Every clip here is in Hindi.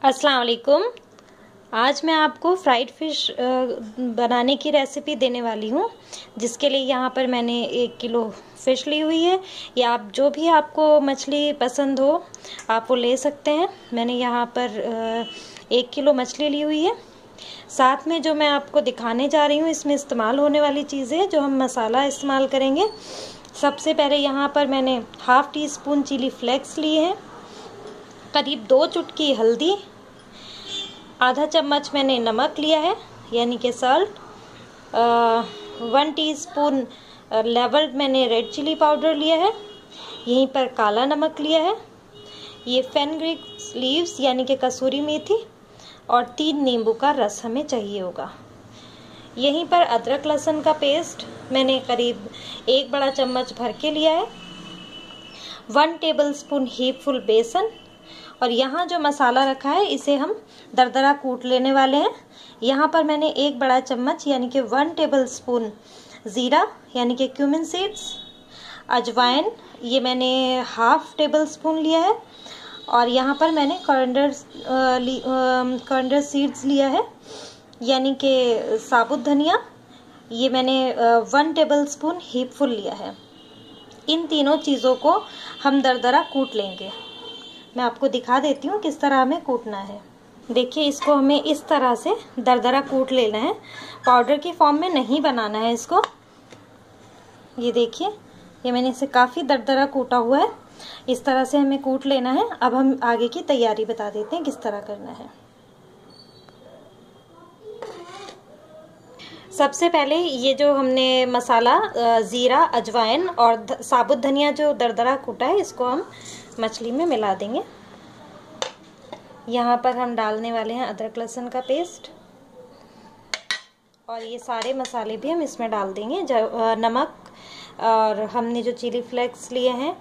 अस्सलाम वालेकुम। आज मैं आपको फ्राइड फ़िश बनाने की रेसिपी देने वाली हूँ, जिसके लिए यहाँ पर मैंने 1 किलो फ़िश ली हुई है। या आप जो भी आपको मछली पसंद हो आप वो ले सकते हैं। मैंने यहाँ पर 1 किलो मछली ली हुई है। साथ में जो मैं आपको दिखाने जा रही हूँ इसमें इस्तेमाल होने वाली चीज़ें जो हम मसाला इस्तेमाल करेंगे। सबसे पहले यहाँ पर मैंने half teaspoon chilli flakes लिए हैं, करीब 2 चुटकी हल्दी, आधा चम्मच मैंने नमक लिया है यानी कि सॉल्ट, 1 टीस्पून लेवल्ड मैंने रेड चिली पाउडर लिया है, यहीं पर काला नमक लिया है, ये फेनग्रीक लीव्स यानी कि कसूरी मेथी और 3 नींबू का रस हमें चाहिए होगा। यहीं पर अदरक लहसुन का पेस्ट मैंने करीब 1 बड़ा चम्मच भर के लिया है, 1 टेबलस्पून हीप फुल बेसन, और यहाँ जो मसाला रखा है इसे हम दरदरा कूट लेने वाले हैं। यहाँ पर मैंने 1 बड़ा चम्मच यानी कि 1 टेबलस्पून ज़ीरा यानी कि क्यूमिन सीड्स, अजवाइन ये मैंने हाफ़ टेबल स्पून लिया है, और यहाँ पर मैंने कोरिएंडर सीड्स लिया है यानी कि साबुत धनिया, ये मैंने 1 टेबलस्पून हीप फुल लिया है। इन तीनों चीज़ों को हम दरदरा कूट लेंगे। मैं आपको दिखा देती हूँ किस तरह हमें कूटना है। देखिए, इसको हमें इस तरह से दरदरा कूट लेना है, पाउडर की फॉर्म में नहीं बनाना है इसको। ये देखिए, ये मैंने इसे काफ़ी दरदरा कूटा हुआ है, इस तरह से हमें कूट लेना है। अब हम आगे की तैयारी बता देते हैं किस तरह करना है। सबसे पहले ये जो हमने मसाला ज़ीरा, अजवाइन और साबुत धनिया जो दरदरा कूटा है इसको हम मछली में मिला देंगे। यहाँ पर हम डालने वाले हैं अदरक लहसुन का पेस्ट, और ये सारे मसाले भी हम इसमें डाल देंगे। नमक, और हमने जो चिली फ्लेक्स लिए हैं,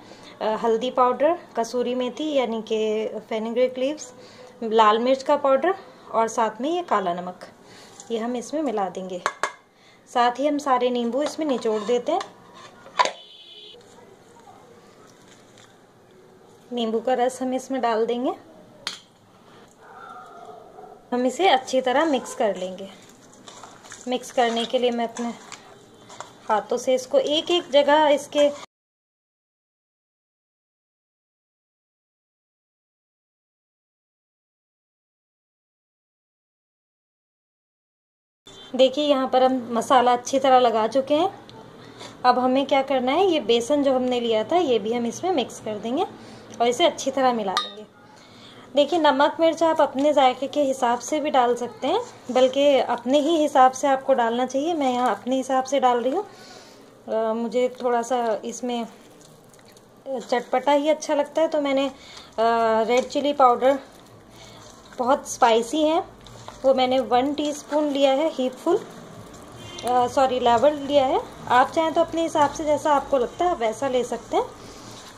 हल्दी पाउडर, कसूरी मेथी यानी कि फेनुग्रीक लीव्स, लाल मिर्च का पाउडर, और साथ में ये काला नमक, ये हम इसमें मिला देंगे। साथ ही हम सारे नींबू इसमें निचोड़ देते हैं। नींबू का रस हम इसमें डाल देंगे। हम इसे अच्छी तरह मिक्स कर लेंगे। मिक्स करने के लिए मैं अपने हाथों से इसको एक एक जगह इसके देखिए, यहाँ पर हम मसाला अच्छी तरह लगा चुके हैं। अब हमें क्या करना है, ये बेसन जो हमने लिया था ये भी हम इसमें मिक्स कर देंगे और इसे अच्छी तरह मिला लेंगे। देखिए, नमक मिर्च आप अपने जायके के हिसाब से भी डाल सकते हैं, बल्कि अपने ही हिसाब से आपको डालना चाहिए। मैं यहाँ अपने हिसाब से डाल रही हूँ। मुझे थोड़ा सा इसमें चटपटा ही अच्छा लगता है, तो मैंने रेड चिली पाउडर बहुत स्पाइसी है वो मैंने 1 टीस्पून लिया है, हीप फुल लेवल लिया है। आप चाहें तो अपने हिसाब से जैसा आपको लगता है आप वैसा ले सकते हैं।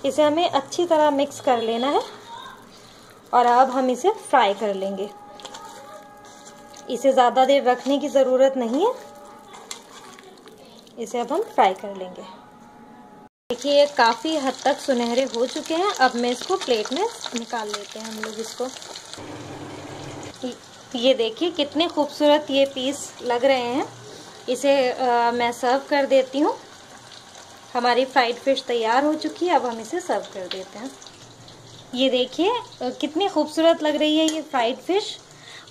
इसे हमें अच्छी तरह मिक्स कर लेना है, और अब हम इसे फ्राई कर लेंगे। इसे ज़्यादा देर रखने की ज़रूरत नहीं है, इसे अब हम फ्राई कर लेंगे। देखिए, ये काफ़ी हद तक सुनहरे हो चुके हैं। अब मैं इसको प्लेट में निकाल लेते हैं हम लोग इसको। ये देखिए कितने खूबसूरत ये पीस लग रहे हैं। इसे मैं सर्व कर देती हूँ। हमारी फ्राइड फ़िश तैयार हो चुकी है। अब हम इसे सर्व कर देते हैं। ये देखिए कितनी खूबसूरत लग रही है ये फ्राइड फ़िश,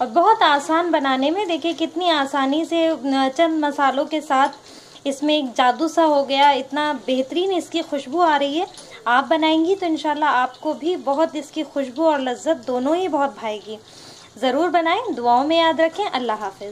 और बहुत आसान बनाने में। देखिए कितनी आसानी से चंद मसालों के साथ इसमें एक जादू सा हो गया। इतना बेहतरीन इसकी खुशबू आ रही है। आप बनाएंगी तो इंशाल्लाह आपको भी बहुत इसकी खुशबू और लज्जत दोनों ही बहुत भाएगी। ज़रूर बनाएं, दुआओं में याद रखें। अल्लाह हाफ़िज़।